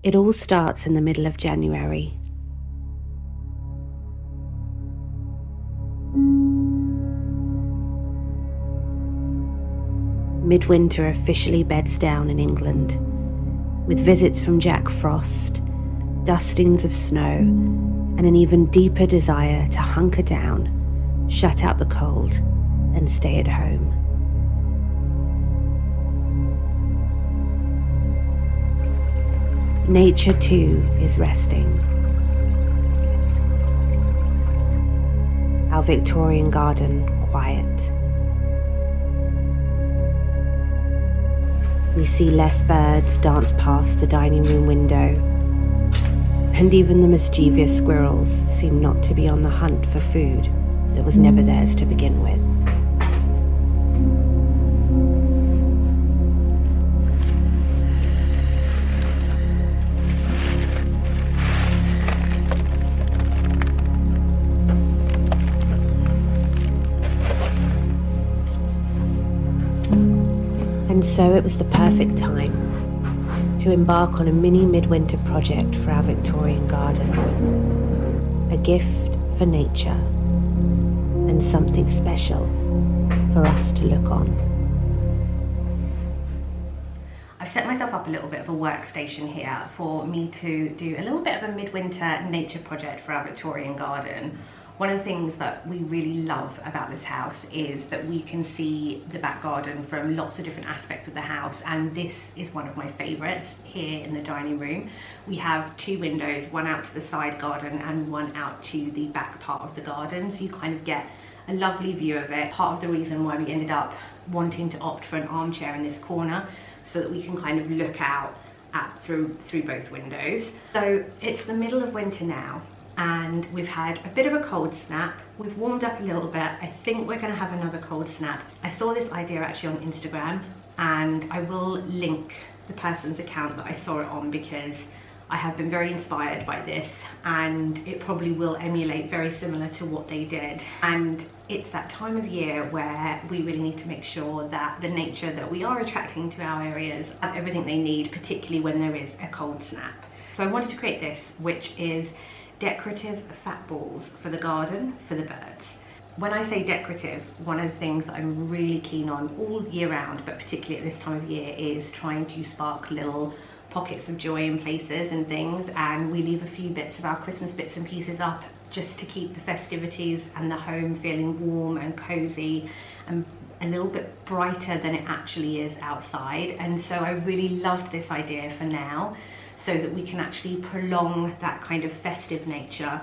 It all starts in the middle of January. Midwinter officially beds down in England, with visits from Jack Frost, dustings of snow, and an even deeper desire to hunker down, shut out the cold, and stay at home. Nature too is resting. Our Victorian garden quiet. We see less birds dance past the dining room window, and even the mischievous squirrels seem not to be on the hunt for food that was never theirs to begin with. And so it was the perfect time to embark on a mini midwinter project for our Victorian garden. A gift for nature and something special for us to look on. I've set myself up a little bit of a workstation here for me to do a little bit of a midwinter nature project for our Victorian garden. One of the things that we really love about this house is that we can see the back garden from lots of different aspects of the house, and this is one of my favourites here in the dining room. We have two windows, one out to the side garden and one out to the back part of the garden, so you kind of get a lovely view of it. Part of the reason why we ended up wanting to opt for an armchair in this corner, so that we can kind of look out through both windows. So it's the middle of winter now, and we've had a bit of a cold snap. We've warmed up a little bit. I think we're going to have another cold snap. I saw this idea actually on Instagram, and I will link the person's account that I saw it on, because I have been very inspired by this, and it probably will emulate very similar to what they did. And it's that time of year where we really need to make sure that the nature that we are attracting to our areas have everything they need, particularly when there is a cold snap. So I wanted to create this, which is decorative fat balls for the garden, for the birds. When I say decorative, one of the things that I'm really keen on all year round, but particularly at this time of year, is trying to spark little pockets of joy in places and things, and we leave a few bits of our Christmas bits and pieces up just to keep the festivities and the home feeling warm and cozy and a little bit brighter than it actually is outside. And so I really loved this idea for now, so that we can actually prolong that kind of festive nature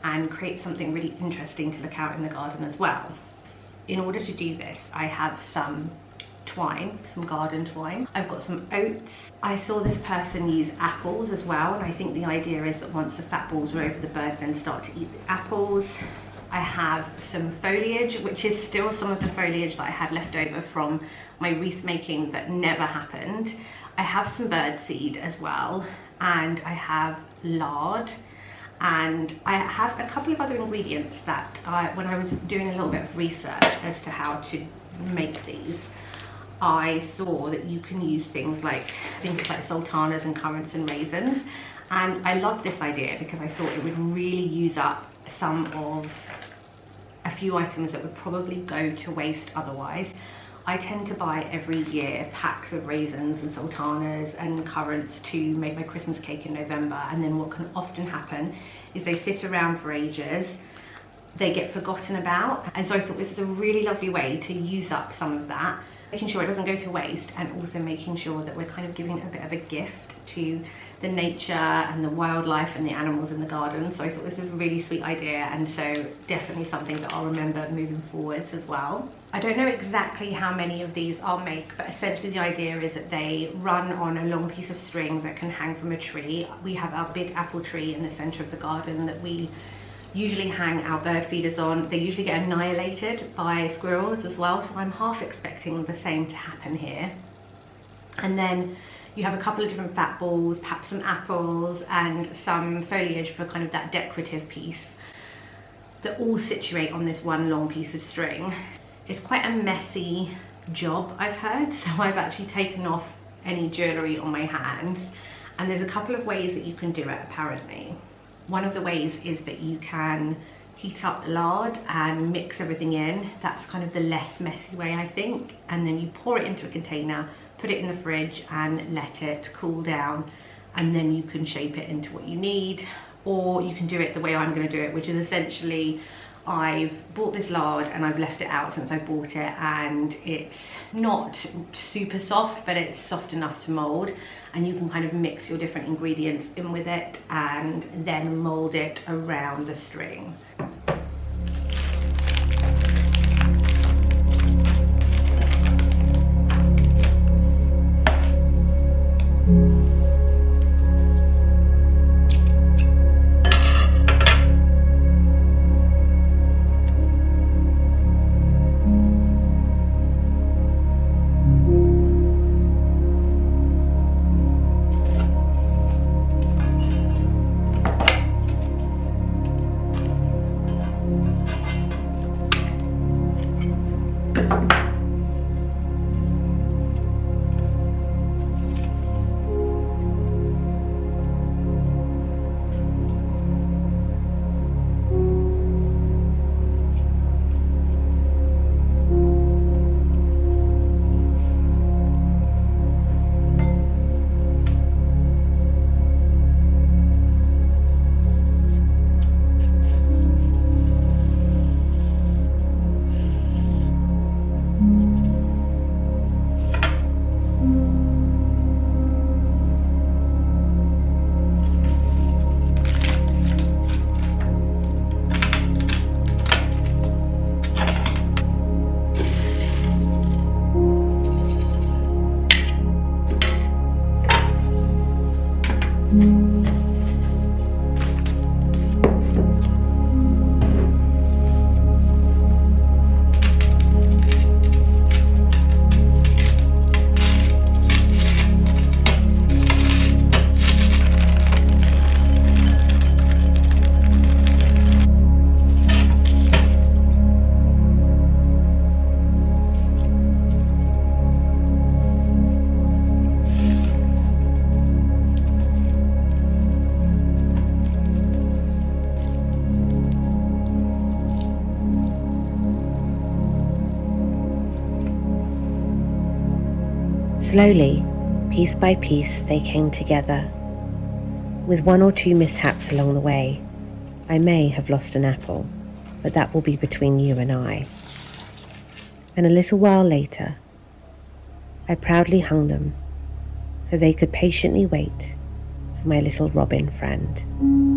and create something really interesting to look out in the garden as well. In order to do this, I have some twine, some garden twine. I've got some oats. I saw this person use apples as well, and I think the idea is that once the fat balls are over, the birds then start to eat the apples. I have some foliage, which is still some of the foliage that I had left over from my wreath making that never happened. I have some bird seed as well, and I have lard, and I have a couple of other ingredients that when I was doing a little bit of research as to how to make these, I saw that you can use things like, I think it's like sultanas and currants and raisins, and I loved this idea because I thought it would really use up some of a few items that would probably go to waste otherwise. I tend to buy every year packs of raisins and sultanas and currants to make my Christmas cake in November, and then what can often happen is they sit around for ages, they get forgotten about, and so I thought this is a really lovely way to use up some of that, making sure it doesn't go to waste, and also making sure that we're kind of giving a bit of a gift to the nature and the wildlife and the animals in the garden. So I thought this was a really sweet idea, and so definitely something that I'll remember moving forwards as well. I don't know exactly how many of these I'll make, but essentially the idea is that they run on a long piece of string that can hang from a tree. We have our big apple tree in the center of the garden that we usually hang our bird feeders on. They usually get annihilated by squirrels as well, so I'm half expecting the same to happen here. And then you have a couple of different fat balls, perhaps some apples and some foliage for kind of that decorative piece that all situate on this one long piece of string. It's quite a messy job, I've heard, so I've actually taken off any jewellery on my hands, And there's a couple of ways that you can do it apparently. One of the ways is that you can heat up the lard and mix everything in. That's kind of the less messy way, I think. And then you pour it into a container, put it in the fridge and let it cool down. And then you can shape it into what you need. Or you can do it the way I'm going to do it, which is essentially I've bought this lard and I've left it out since I bought it, and it's not super soft, but it's soft enough to mold, and you can kind of mix your different ingredients in with it and then mold it around the string. Slowly, piece by piece, they came together. With one or two mishaps along the way, I may have lost an apple, but that will be between you and I. And a little while later, I proudly hung them so they could patiently wait for my little robin friend.